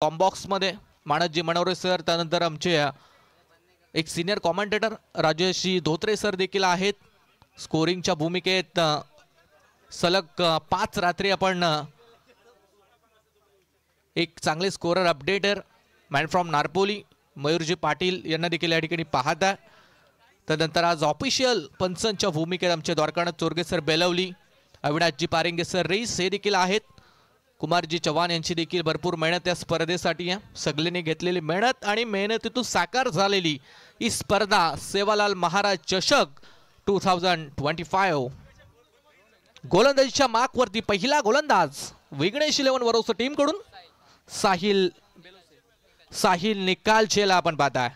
Combox मध्ये मानसजी मनोरे sir, त्यानंतर आमचे एक सिनियर कॉमेंटेटर राजेशजी धोत्रे सर देखील आहेत स्कोरिंगच्या भूमिकेत। सलग 5 रात्री आपण एक चांगले scorer updater man from Narpoli Mayurji Patil यांना देखील या ठिकाणी पाहता। त्यानंतर आज ऑफिशियल पंचांच्या भूमिकेत आमचे Dwarkanath Chorge sir Belavali, Avinashji पारेंगे sir race हे देखील आहेत। कुमारजी चव्हाण यांची देखील भरपूर मेहनत या स्पर्धेसाठी आहे। सगळ्यांनी घेतलेली मेहनत आणि मेहनतीतून साकार झालेली ही स्पर्धा सेवालाल महाराज चषक 2025। गोलंदाजीच्या मार्कवरती पहिला गोलंदाज विघ्नेश 11 वरोस टीम कडून साहिल निकालचेला आपण पाहताय।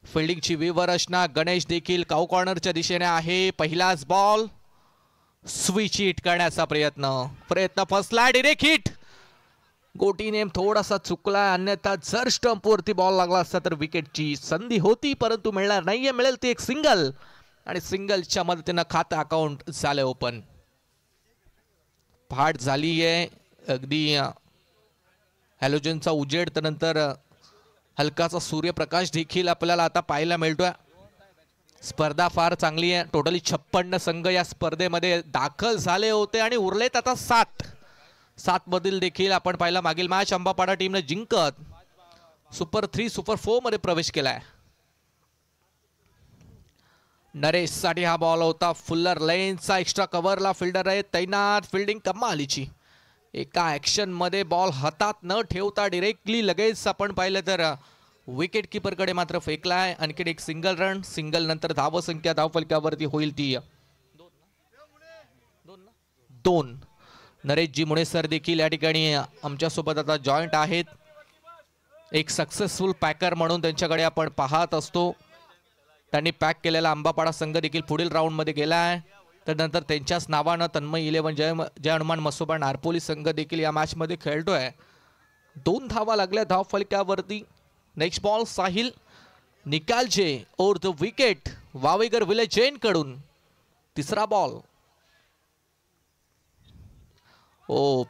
फिल्डिंगची विवरचना गणेश देखील काऊ कॉर्नरच्या दिशेने आहे। पहिलाच बॉल स्विच हिट करण्याचा प्रयत्न फसला, डायरेक्ट हिट। गोटी नेम थोडासा चुकला, अन्यथा जर स्टंप वरती बॉल लागला असता तर विकेटची संधी होती, परंतु मिळणार नाहीये। मिळेल ती एक सिंगल आणि सिंगलच्या मदतीने खातं अकाउंट झालं ओपन। फाट झाली आहे अगदी हॅलोजनचा उजेड, त्यानंतर हलकाचा सूर्यप्रकाश देखील आपल्याला आता पाहायला मिळतोय। स्पर्धा फार चांगली आहे। टोटली 56 संघ या स्पर्धेमध्ये दाखल झाले होते आणि उरलेत आता 7 मधील देखील आपण पाहिला मागील मॅच अंबापाडा टीमने जिंकत सुपर 3 सुपर 4 मध्ये प्रवेश केलाय। नरेश साठी हा बॉल होता, फुल्लर लेनचा एक्स्ट्रा कव्हरला फिल्डर आहे तैनात। फिल्डिंग कमालीची, एका ऍक्शन मध्ये बॉल हातात न ठेवता डायरेक्टली लगेच आपण पाहिलं तर विकेट कीपर कडे मात्र फेकलाय। आणखी एक सिंगल रन, सिंगल नंतर धावसंख्या धावफलकावरती होईल ती 2। नरेशजी मुळे सर देखील या ठिकाणी आमच्या सोबत आता जॉईंट आहेत। एक सक्सेसफुल पॅकर म्हणून त्यांच्याकडे आपण पाहत असतो। त्यांनी पॅक केलेला अंबापाडा संघ देखील पुढील राऊंड मध्ये गेलाय। त्यानंतर त्यांच्याच नावानं तन्मय 11 जय हनुमान मसोबा नारपोली संघ देखील या मॅच मध्ये खेळतोय। 2 धावा लागल्या धावफलकावरती। नेक्स्ट बॉल साहिल निकालचे ओर द विकेट वावेगर विलेज जैन कडून तिसरा बॉल।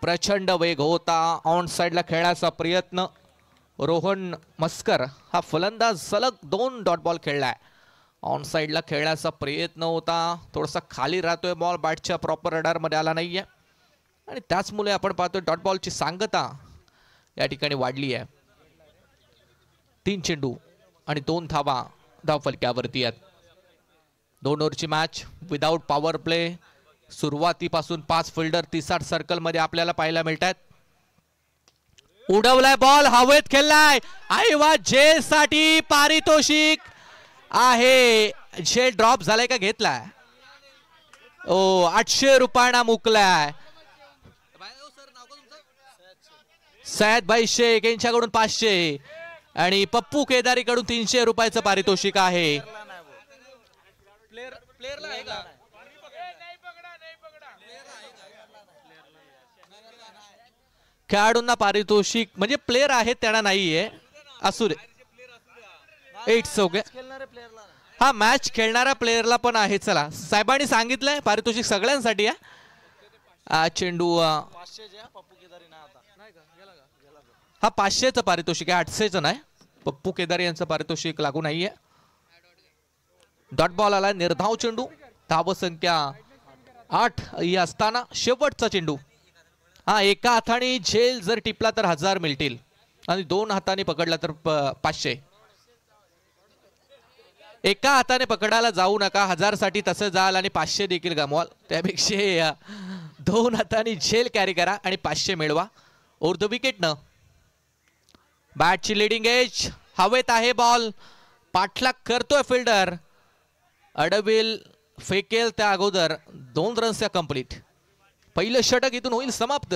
प्रचंड वेग होता, ऑन साइडला खेळण्याचा प्रयत्न। रोहन मस्कर हा फलंदाज सलग 2 डॉट बॉल खेळलाय। ऑन साइडला खेळण्याचा प्रयत्न होता, थोडासा खाली राहतोय बॉल, बॅटच्या प्रॉपर रडार मध्ये आला नाहीये आणि त्याचमुळे आपण पाहतोय डॉट बॉलची सांगता या ठिकाणी वाढली आहे। 3 चेंडू आणि 2 धावा धावफलकावरती आहेत। 2 ओव्हरची मॅच विदाउट पॉवर प्ले। सुरुवातीपासून 5 फिल्डर 30 सर्कल मध्ये आपल्याला पाहायला मिळतात। उडवलाय बॉल, हवेत खेळलाय, आईवा झेल साठी पारितोषिक आहे। झेल ड्रॉप झालाय का घेतलाय? 800 रुपयांना मुकलाय। सय्यद भाई शेख यांच्याकडून 500 आणि पप्पू केदारी कडून 300 रुपयाचं पारितोषिक आहे। खेळाडूंना पारितोषिक म्हणजे प्लेयर आहेत त्यांना नाहीये, असू दे, इट्स ओके। हा मॅच खेळणाऱ्या प्लेयरला पण आहे। चला, साहेबांनी सांगितलंय पारितोषिक सगळ्यांसाठी आहे। चेंडू हा 500चं पारितोषिक आहे, 800चं नाही। पप्पू केदारी यांचं पारितोषिक लागू नाहीये। डॉट बॉल आला, निर्धाव चेंडू, धावसंख्या 8 ही असताना शेवटचा चेंडू। हा एका हाताने झेल जर टिपला तर 1000 मिळतील आणि 2 हाताने पकडला तर 500। एका हाताने पकडायला जाऊ नका, 1000 साठी तसं जाल आणि 500 देखील गमवाल। त्यापेक्षा 2 हाताने झेल कॅरी करा आणि 500 मिळवा। ओर द विकेट न बॅटची लीडिंग एज, हवेत आहे बॉल, पाठलाग करतोय फिल्डर, अडविल फेकेल त्या अगोदर 2 रन्स कंप्लीट। पहिलं षटक इथून होईल समाप्त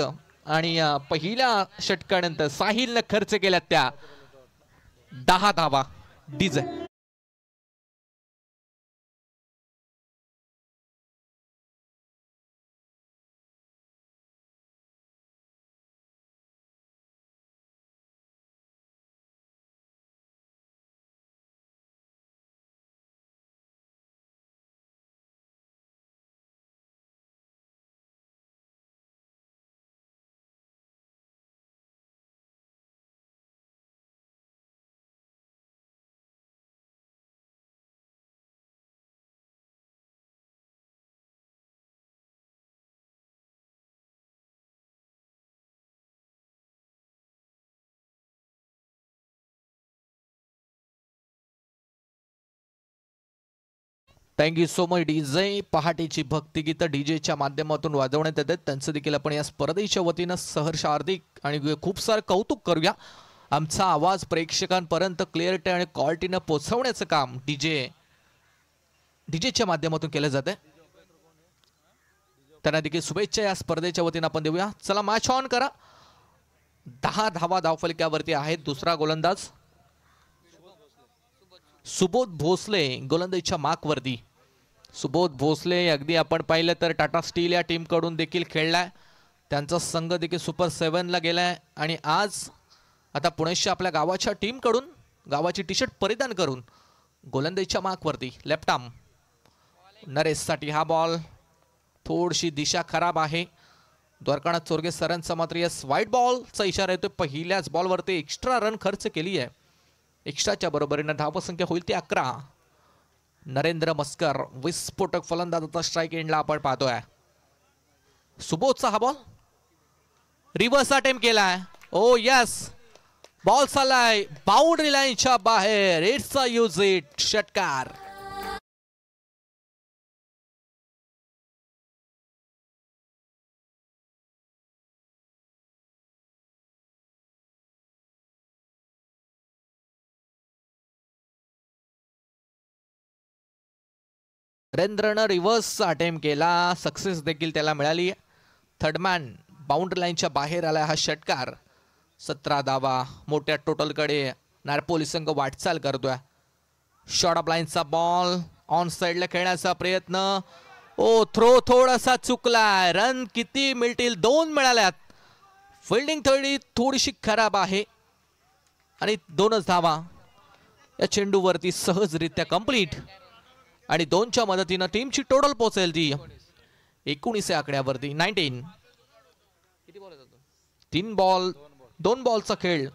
आणि पहिल्या षटकानंतर साहिलने खर्च केल्या त्या 10 धावा। DJ thank you so much DJ. पहाटेची भक्तिगीतं डीजेच्या माध्यमातून वाजवण्यात येतात, त्यांचं देखील आपण या स्पर्धेच्या वतीनं सहर्ष हार्दिक आणि खूप सारं कौतुक करूया. आमचा आवाज प्रेक्षकांपर्यंत क्लिअरिटी आणि क्वालिटीनं पोहोचवण्याचं काम डीजेच्या माध्यमातून केलं जातं. त्यांना देखील शुभेच्छा या स्पर्धेच्या वतीनं आपण देऊया. चला मॅच ऑन करा. 10 धावा धावफलकावरती आहेत. दुसरा गोलंदाज सुबोध भोसले गोलंदाजीच्या मार्कवरती. सुबोध भोसले अगदी आपण पाहिलं तर टाटा स्टील या टीम कडून देखील खेळलाय. त्यांचा संघ देखील सुपर 7 ला गेलाय आणि आज आता पुणेच्या आपल्या गावाच्या टीम कडून गावाची टी शर्ट परिधान करून गोलंदाजीच्या मार्कवरती. लेफ्ट आर्म नरेशसाठी हा बॉल. थोडीशी दिशा खराब आहे. द्वारकानाथ चोरगे सरांचा मात्र यस व्हाईट बॉलचा इशारा येतोय. पहिल्याच बॉलवरती एक्स्ट्रा रन खर्च केली आहे. एक्स्ट्राच्या बरोबरीनं धावसंख्या होईल ती 11. नरेंद्र मस्कर विस्फोटक फलंदाज आता स्ट्राईक एंडला आपण पाहतोय. सुबोधचा हा बॉल रिव्हर्स अटेम्प्ट केलाय. ओ यस बॉल चाललाय बाउंड्री लाईनच्या बाहेर. इट्स अ यूज इट षटकार. नरेंद्रनं रिव्हर्स अटेम्प्ट केला. सक्सेस देखील त्याला मिळाली. थर्डमॅन बाउंड्री लाईनच्या बाहेर आला हा षटकार. 17 धावा मोठ्या टोटलकडे नारपोली संघ वाटचाल करतोय. शॉर्ट ऑफ लाईनचा बॉल ऑन साइडला खेळण्याचा प्रयत्न. ओ थ्रो थोडासा चुकलाय. रन किती मिळतील? 2 मिळाल्यात. फिल्डिंग थोडीशी खराब आहे आणि 2च धावा या चेंडूवरती सहजरित्या कंप्लीट आणि 2च्या मदतीनं टीमची टोटल पोहोचेल ती 19 आकड्यावरती. 19. 3 बॉल 2 बॉलचा खेळ.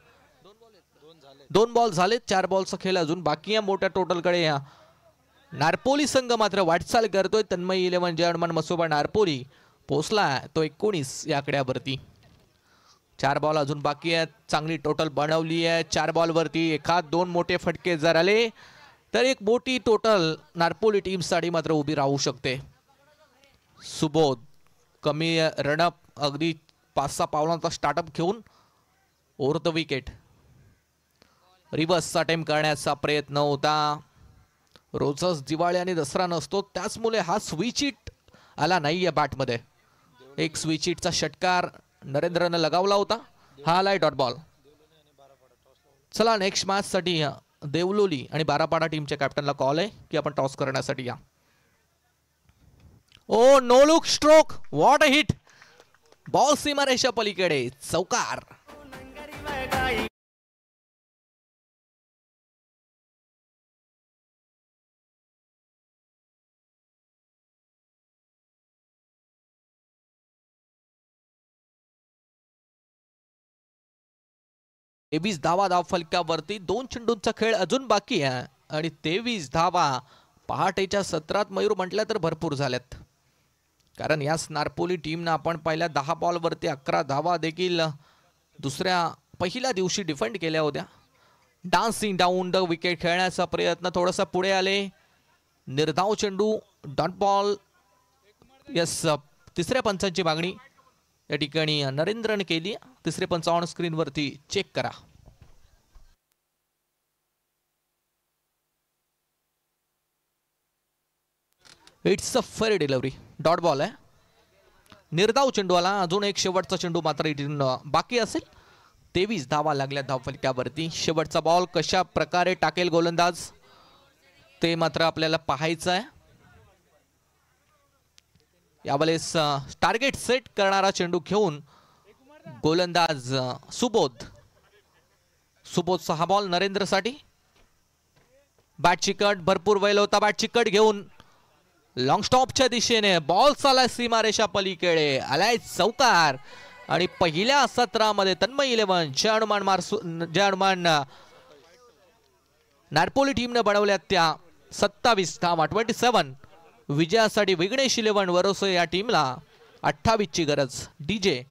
2 बॉल झालेत. 4 बॉलचा खेळ अजून बाकी या मोठ्या टोटलकडे. नारपोली संघ मात्र वाटचाल करतोय. तन्मय 11 जर्मन मसोबा नारपोली पोहोचला तो 19 या आकड्यावरती. 4 बॉल अजून बाकी आहेत. चांगली टोटल बनवली आहे. 4 बॉलवरती 1-2 मोठे फटके जर आले तर एक मोठी टोटल नारपोली टीम साठी मात्र उभी राहू शकते. सुबोध कमी रनअप अगदी 5-6 पावलांचा स्टार्टअप घेऊन over the wicket. Reverse attempt करण्याचा प्रयत्न होता. रोजच दिवाळी आणि दसरा नसतो त्याचमुळे हा स्विच हिट आला नाही या बॅटमध्ये. एक स्विच हिटचा षटकार नरेंद्रनं लगावला होता. हा आलाय डॉट बॉल. चला नेक्स्ट मॅच साठी देवलोली आणि बारापाडा टीमच्या कॅप्टनला कॉल आहे की आपण टॉस करण्यासाठी या. Oh no look stroke. What a hit. Ball सीमारेषा पलीकडे चौकार. तेवीस धावा धावफलकावरती. 2 चेंडूंचा खेळ अजून बाकी आहे आणि 23 धावा. पहाटेच्या सत्रात मयूर म्हटल्या तर भरपूर झाल्यात. कारण याच नारपोली टीमनं आपण पहिल्या 10 बॉलवरती 11 धावा देखील पहिल्या दिवशी डिफेंड केल्या होत्या. डान्सिंग डाऊन द विकेट खेळण्याचा प्रयत्न. थोडासा पुढे आले. निर्धाव चेंडू डॉट बॉल. यस तिसऱ्या पंचांची मागणी या ठिकाणी नरेंद्रने केली. तिसरे पंच ऑन स्क्रीन वरती चेक करा. It's a fair delivery. Dot ball आहे. निर्धाव चेंडू आला. अजून एक शेवटचा चेंडू मात्र इथून बाकी असेल. 23 धावा लागल्या धावफलकावरती. शेवटचा बॉल कशा प्रकारे टाकेल गोलंदाज ते मात्र आपल्याला पाहायचं आहे. यावेळेस टार्गेट सेट करणारा चेंडू घेऊन गोलंदाज सुबोधचा हा बॉल नरेंद्रसाठी. बॅटची कट भरपूर वेळ होता. बॅटची कट घेऊन लॉंग स्टॉपच्या दिशेने बॉल चालाय सीमारेषा पलीकडे. आलाय चौकार आणि पहिल्या सत्रामध्ये तन्मय 11 जय हनुमान नारपोली टीमने बनवल्या त्या 27 धावा 27 विजयासाठी विघ्नेश 11 वरोसे या टीमला 28 ची गरज. डीजे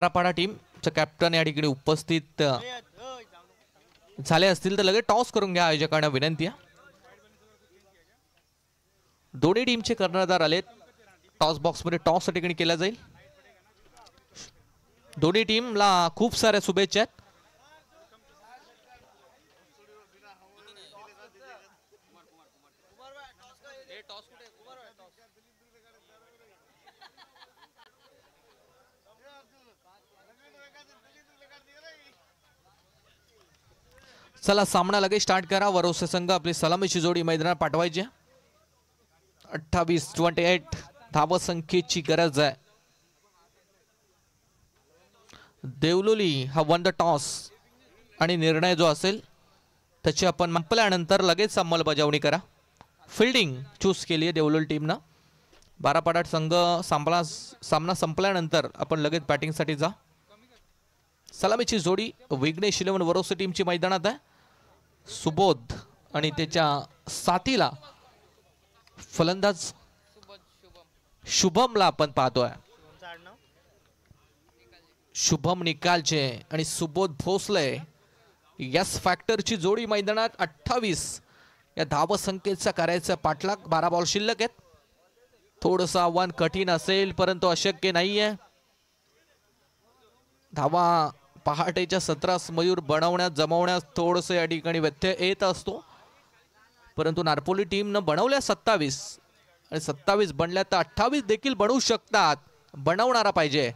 बारापाडा टीमचे कॅप्टन या ठिकाणी उपस्थित झाले असतील तर लगेच टॉस करून घ्या, आयोजकांना विनंती आहे. दोन्ही टीमचे कर्णधार आलेत. टॉस बॉक्स मध्ये टॉस ठिकाणी केला जाईल. दोन्ही टीमला खूप साऱ्या शुभेच्छा आहेत. चला सामना लगेच स्टार्ट करा. वरोसे संघ आपली सलामीची जोडी मैदानात पाठवायची. 28-28 धावसंख्येची गरज आहे. देवलोली हा वन द टॉस आणि निर्णय जो असेल त्याची आपण संपल्यानंतर लगेच अंमलबजावणी करा. फिल्डिंग चूज केली आहे देवलोली टीमनं. बारापाडा संघ सामना संपल्यानंतर आपण लगेच बॅटिंगसाठी जा. सलामीची जोडी विघ्नेश 11 वरोसे टीमची मैदानात आहे. सुबोध आणि त्याच्या साथीला फलंदाज शुभमला आपण पाहतोय. शुभम निकालचे आणि सुबोध भोसले यस फॅक्टरची जोडी मैदानात. 28 या धावसंख्येचा करायचा पाठलाग. 12 बॉल शिल्लक आहेत. थोडंसं आव्हान कठीण असेल परंतु अशक्य नाहीये. धावा पहाटेच्या 17 मयूर बनवण्यात जमवण्यात थोडंसं या ठिकाणी व्यत्यय येत असतो, परंतु नारपोली टीमनं बनवल्या 27 आणि 27 बनल्या तर 28 देखील बनवू शकतात. बनवणारा पाहिजे.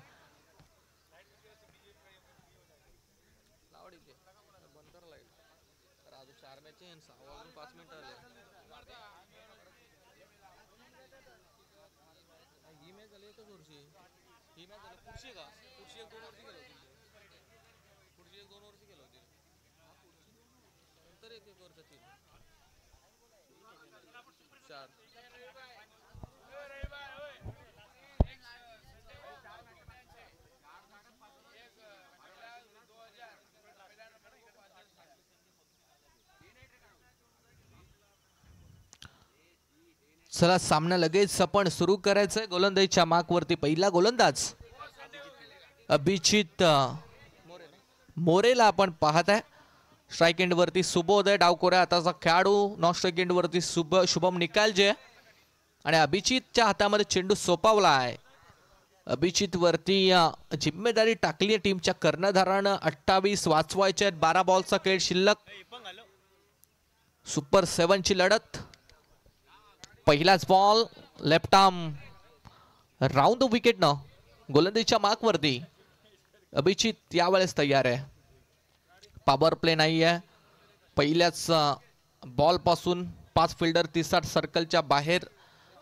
चला सामना लगेच आपण सुरू करायचंय. गोलंदाजीच्या मार्कवरती पहिला गोलंदाज अभिजित मोरेला आपण पाहत आहे. स्ट्राइक एंड वरती सुबोध आहे. डावकोऱ्या हाताचा खेळाडू. नॉन स्ट्राइक एंड वरती शुभम निकालजे आणि अभिजितच्या हातामध्ये चेंडू सोपावला आहे. अभिजित वरती जिम्मेदारी टाकली आहे टीमच्या कर्णधारानं. 28 वाचवायचे आहेत. 12 बॉलचा खेळ शिल्लक. सुपर 7 ची लढत. पहिलाच ball left arm round the wicket न गोलंदाजीच्या मार्कवरती अभिजित यावेळेस तयार आहे. पॉवर प्ले नाही आहे. पहिल्याच बॉल पासून 5 फिल्डर 30 सर्कलच्या बाहेर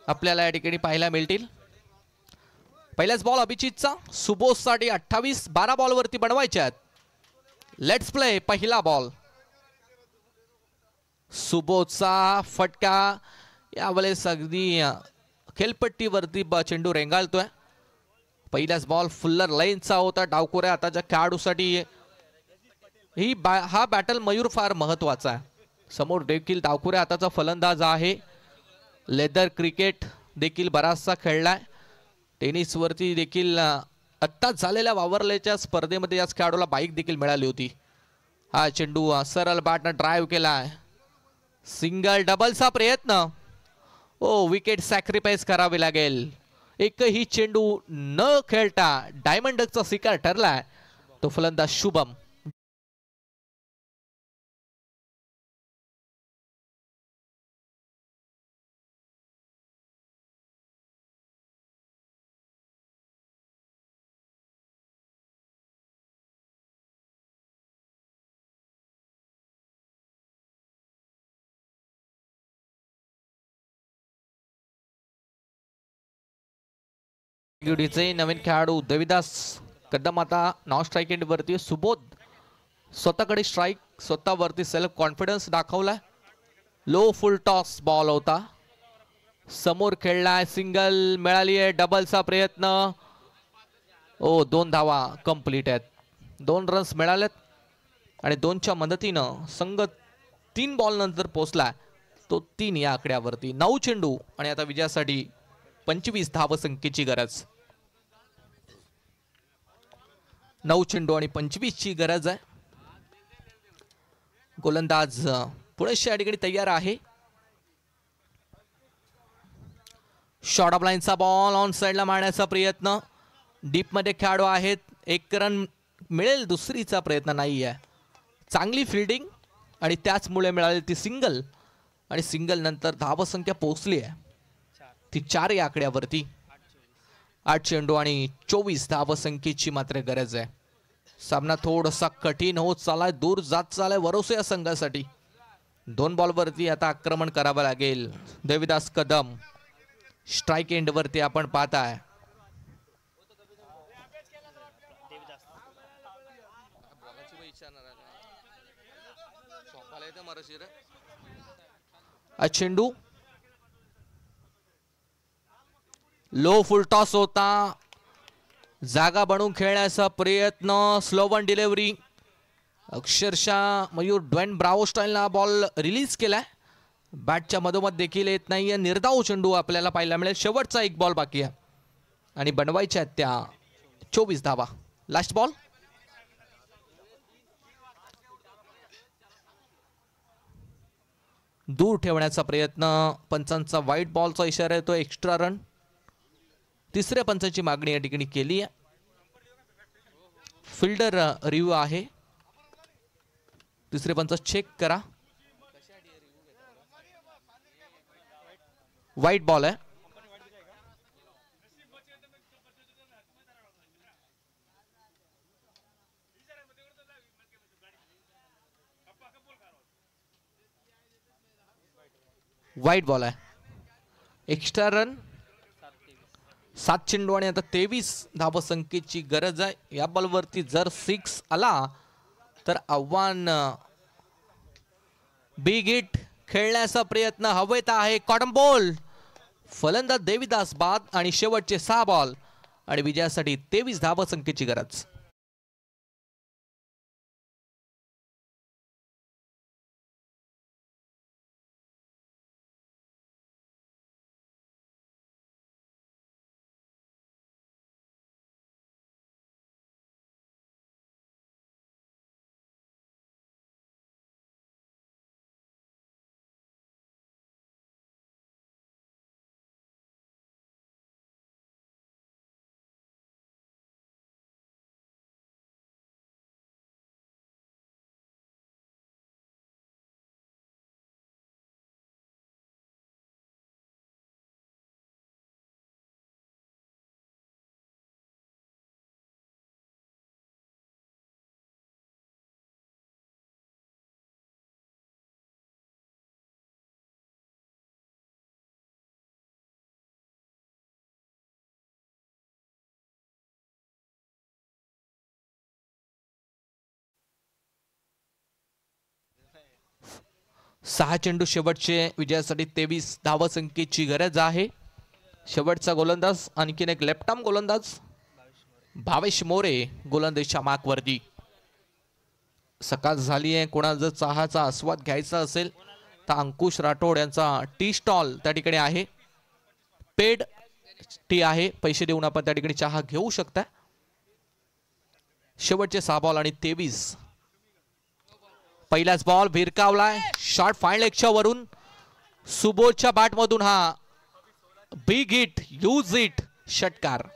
आपल्याला या ठिकाणी पाहायला मिळतील. पहिलाच बॉल अभिजितचा. सुबोधसाठी 28 12 बॉलवरती बनवायचे आहेत. Let's play. पहिला बॉल सुबोधचा फटका यावेळेस अगदी खेळपट्टीवरती चेंडू रेंगाळतोय. पहिलाच बॉल फुल्लर लाईनचा होता. डावकोऱ्या हाताच्या खेळाडूसाठी हा बॅटल मयूर फार महत्वाचा आहे. समोर देखील डावकोऱ्या हाताचा फलंदाज आहे. लेदर क्रिकेट देखील बराचसा खेळलाय. टेनिसवरती देखील आत्ताच झालेल्या वावरलेच्या स्पर्धेमध्ये याच खेळाडूला बाईक देखील मिळाली होती. हा चेंडू सरळ बॅटनं ड्राईव्ह केलाय. सिंगल डबलचा प्रयत्न. विकेट सॅक्रिफाईस करावी लागेल. एकही चेंडू न खेळता डायमंड डकचा शिकार ठरलाय तो फलंदाज शुभम. नवीन खेळाडू देविदास कदम आता नॉन स्ट्राइक एंड वरती. सुबोध स्वतःकडे स्ट्राइक स्वतःवरती सेल्फ कॉन्फिडन्स दाखवलाय. लो फुल टॉस बॉल होता. समोर खेळलाय. सिंगल मिळाली आहे. डबलचा प्रयत्न. 2 धावा कंप्लीट आहेत. 2 रन्स मिळालेत आणि 2च्या मदतीनं संघ 3 बॉल नंतर पोहोचला तो 3 या आकड्यावरती. 9 चेंडू आणि आता विजयासाठी 25 धावसंख्येची गरज. 9 चेंडू आणि 25 ची गरज आहे. गोलंदाज पुणेश या ठिकाणी तयार आहे. शॉर्ट ऑफ लाईनचा बॉल ऑन साइडला मारण्याचा प्रयत्न. डीप मध्ये खेळाडू आहेत. एक रन मिळेल दुसरीचा प्रयत्न नाही आहे. चांगली फिल्डिंग आणि त्याचमुळे मिळाली ती सिंगल आणि सिंगल नंतर धावसंख्या पोहोचली आहे ती 4 या आकड्यावरती. 8 चेंडू आणि 24 धावसंख्येची मात्र गरज आहे. सामना थोडासा कठीण होत चाललाय, दूर जात चाललाय वरोसे या संघासाठी. 2 बॉलवरती आता आक्रमण करावं लागेल. देविदास कदम स्ट्राइक एंड वरती आपण पाहताय. चेंडू लो फुल टॉस होता. जागा बनवून खेळण्याचा प्रयत्न. Slow one delivery. अक्षरशः मयूर ड्वेन ब्रावो स्टाईलला बॉल रिलीज केलाय. बॅटच्या मधोमध देखील येत नाहीये. निर्धाव चेंडू आपल्याला पाहायला मिळेल. शेवटचा एक बॉल बाकी आहे आणि बनवायच्या आहेत त्या 24 धावा. Last ball. दूर ठेवण्याचा प्रयत्न. पंचांचा व्हाईट बॉलचा इशारा येतो. Extra run. तिसऱ्या पंचांची मागणी या ठिकाणी केली आहे. फिल्डर रिव्ह्यू आहे. तिसरे पंच चेक करा. व्हाईट बॉल आहे. व्हाईट बॉल आहे. Extra run. 7 चेंडू आणि आता 23 धावसंख्येची गरज आहे. या बॉलवरती जर 6 आला तर आव्हान. बिग हिट खेळण्याचा प्रयत्न हवेत आहे. Cotton ball. फलंदाज देविदास बाद आणि शेवटचे 6 बॉल आणि विजयासाठी 23 धावसंख्येची गरज. सहा चेंडू शेवटचे विजयासाठी 23 धावसंख्येची गरज आहे. शेवटचा गोलंदाज आणखीन एक लेफ्ट आर्म गोलंदाज भावेश मोरे गोलंदाजीच्या मार्कवरती. सकाळ झाली आहे. कोणाला जर चहाचा आस्वाद घ्यायचा असेल तर अंकुश राठोड यांचा टी स्टॉल त्या ठिकाणी आहे. पेड टी आहे. पैसे देऊन आपण त्या ठिकाणी चहा घेऊ शकता. शेवटचे 6 बॉल आणि 23. पहिलाच बॉल भिरकावलाय. शॉट फाईन लेगच्या वरून सुबोधच्या बॅट मधून हा बिग हिट. Use it. षटकार.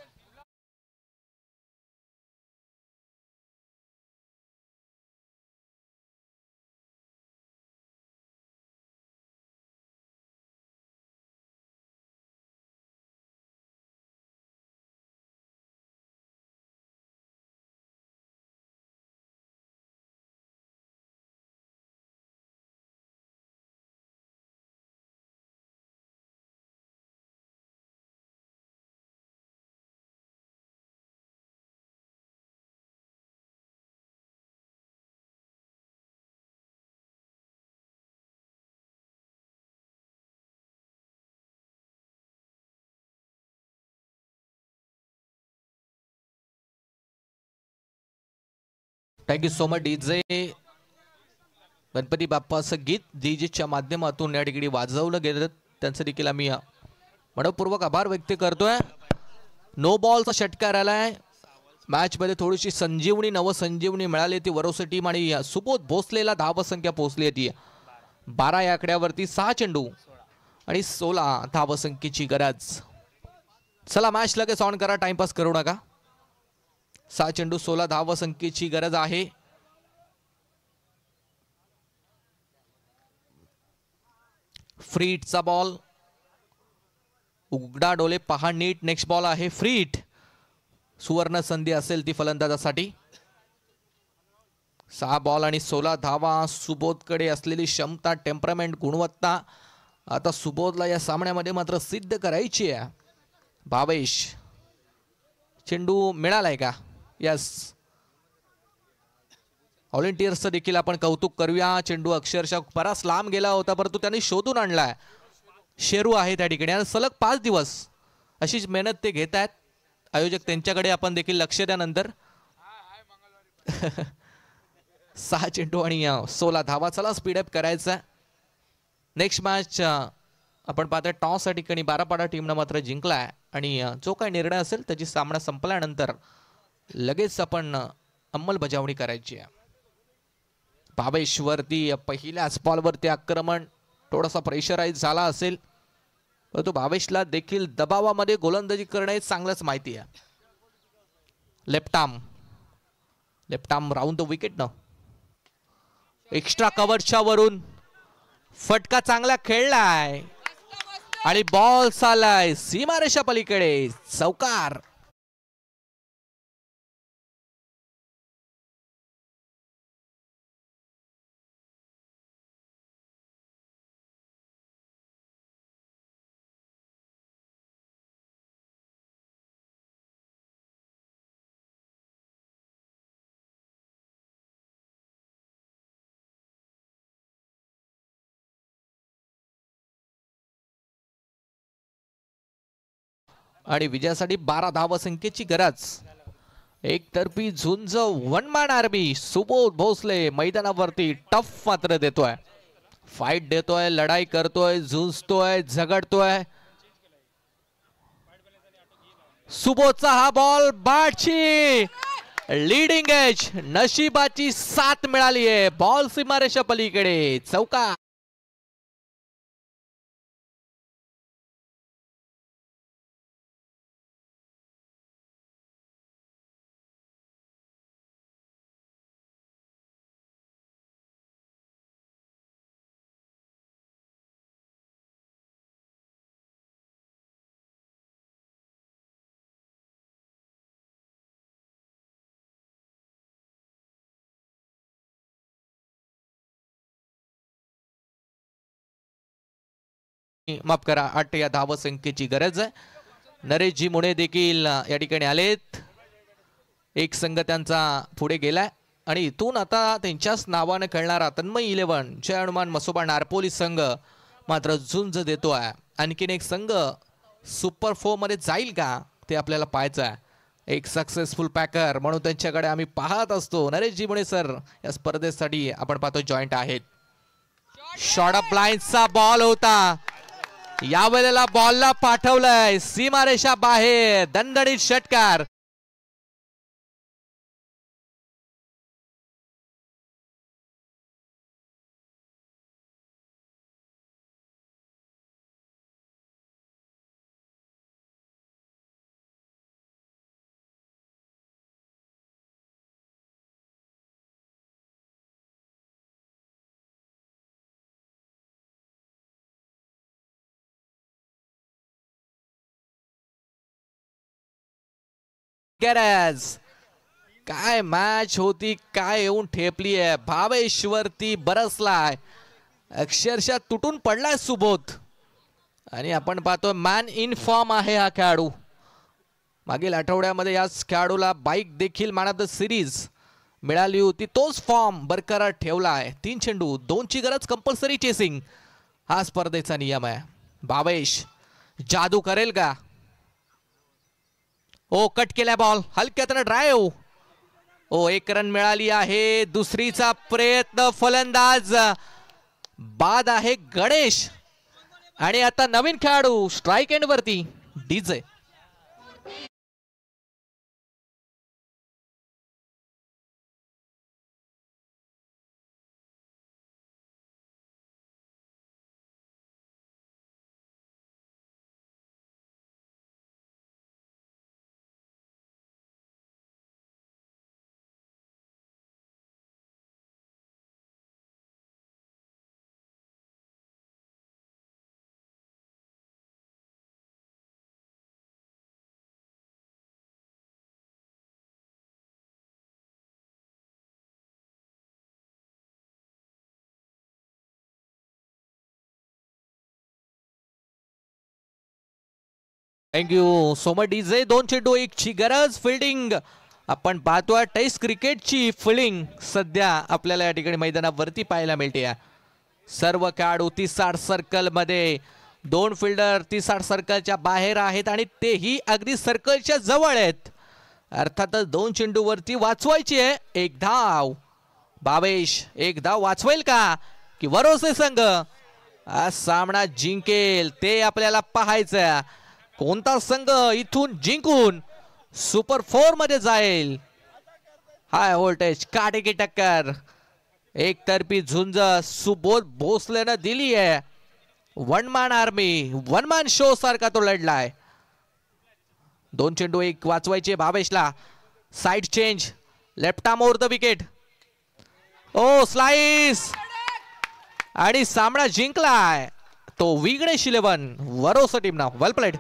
Thank you so much DJ. Ganpati बाप्पाचं गीत डीजेच्या माध्यमातून या ठिकाणी वाजवलं गेलं. त्यांचं देखील आम्ही मनपूर्वक आभार व्यक्त करतोय. नो बॉलचा षटकार आलाय. मॅच मध्ये थोडीशी संजीवनी नवसंजीवनी मिळाली ती वरोसे टीम आणि सुबोध भोसलेला धावसंख्या पोहोचली होती 12 या आकड्यावरती 6 चेंडू आणि 16 धावसंख्येची गरज. चला मॅच लगेच ऑन करा, टाइमपास करू नका. 6 चेंडू 16 धावसंख्येची गरज आहे. फ्रीटचा बॉल, उघडा डोले पहा नीट. नेक्स्ट बॉल आहे फ्रीट. सुवर्ण संधी असेल ती फलंदाजासाठी. 6 बॉल आणि 16 धावा. सुबोधकडे असलेली क्षमता, टेम्परामेंट, गुणवत्ता आता सुबोधला या सामन्यामध्ये मात्र सिद्ध करायची आहे. भावेश, चेंडू मिळालाय का? यस. व्हॉलेंटियर्सचं देखील आपण कौतुक करूया. चेंडू अक्षरशः बराच लांब गेला होता परंतु त्यांनी शोधून आणलाय. शेरू आहे त्या ठिकाणी आणि सलग 5 दिवस अशीच मेहनत ते घेत आहेत. आयोजक त्यांच्याकडे आपण देखील लक्ष द्या नंतर. 6 चेंडू आणि 16 धावा. चला स्पीडअप करायचा. नेक्स्ट मॅच आपण पाहतोय टॉस या ठिकाणी बारापाडा टीमनं मात्र जिंकलाय आणि जो काही निर्णय असेल त्याची सामना संपल्यानंतर लगेच आपण अंमलबजावणी करायची आहे. भावेशवरती पहिल्याच बॉलवरती आक्रमण, थोडासा प्रेशराईज झाला असेल परंतु भावेशला देखील दबावामध्ये गोलंदाजी करणे चांगलंच माहिती आहे. Left arm round the wicket न एक्स्ट्रा कव्हरच्या वरून फटका चांगला खेळलाय आणि बॉल चाललाय सीमारेषा पलीकडे. चौकार. आणि विजयासाठी 12 धावसंख्येची गरज. एकतर्फी झुंज one man army. Subodh Bhosale मैदानावरती टफ मात्र देतोय, फाईट देतोय, लढाई करतोय, झुंजतोय, झगडतोय. सुबोधचा हा बॉल बॅटची लीडिंग एज. नशिबाची साथ मिळाली आहे. बॉल सीमारेषा पलीकडे. चौकार. माफ करा, 8 या धावसंख्येची गरज आहे. नरेशजी मुळे देखील या ठिकाणी आलेत. एक संघ त्यांचा पुढे गेलाय आणि इथून आता त्यांच्याच नावाने खेळणारा तन्मय 11 जय हनुमान मसोबा नारपोली संघ मात्र झुंज देतोय. आणखीन एक संघ सुपर 4 मध्ये जाईल का ते आपल्याला पाहायचं आहे. एक सक्सेसफुल पॅकर म्हणून त्यांच्याकडे आम्ही पाहत असतो. नरेशजी मुळे सर या स्पर्धेसाठी आपण पाहतो जॉईंट आहेत. शॉर्ट अप लाईनचा बॉल होता. यावेळेला बॉलला पाठवलंय सीमारेषा बाहेर. दणदणीत षटकार. काय मॅच होती, काय येऊन ठेपली आहे. भावेशवरती बरसलाय, अक्षरशः तुटून पडलाय सुबोध आणि आपण पाहतो मॅन इन फॉर्म आहे हा खेळाडू. मागील आठवड्यामध्ये याच खेळाडूला बाईक देखील मॅन ऑफ द सिरीज मिळाली होती. तोच फॉर्म बरकरार ठेवलाय. 3 चेंडू 2ची गरज, कंपल्सरी चेसिंग हा स्पर्धेचा नियम आहे. भावेश जादू करेल का? ओ कट केला बॉल, हलक्यातनं ड्राईव्ह. ओ 1 रन मिळाली आहे. दुसरीचा प्रयत्न, फलंदाज बाद आहे गणेश आणि आता नवीन खेळाडू स्ट्राइक एंड वरती DJ. Thank you so much DJ. 2 चेंडू 1 ची गरज. फिल्डिंग आपण पाहतोय टेस्ट क्रिकेटची फिल्डिंग सध्या आपल्याला या ठिकाणी मैदानावरती पाहायला मिळते. सर्व खेळाडू 30-60 सर्कल मध्ये, 2 फिल्डर 30-60 सर्कलच्या बाहेर आहेत आणि तेही अगदी सर्कलच्या जवळ आहेत. अर्थातच 2 चेंडूवरती वाचवायची आहे. एक धाव. भावेश एक धाव वाचवेल का की वरोसे संघ आज सामना जिंकेल ते आपल्याला पाहायचं. कोणता संघ इथून जिंकून सुपर 4 मध्ये जाईल. हाय व्होल्टेज काटेकी टक्कर, एकतर्फी झुंज सुबोध भोसलेनं दिली आहे. One man army, one man show सारखा तो लढलाय. 2 चेंडू 1 वाचवायचे भावेशला. Side change, left arm over the wicket. ओ स्लाइस आणि सामना जिंकलाय तो विघ्नेश 11 वरोसा टीमना. वेल प्लेड.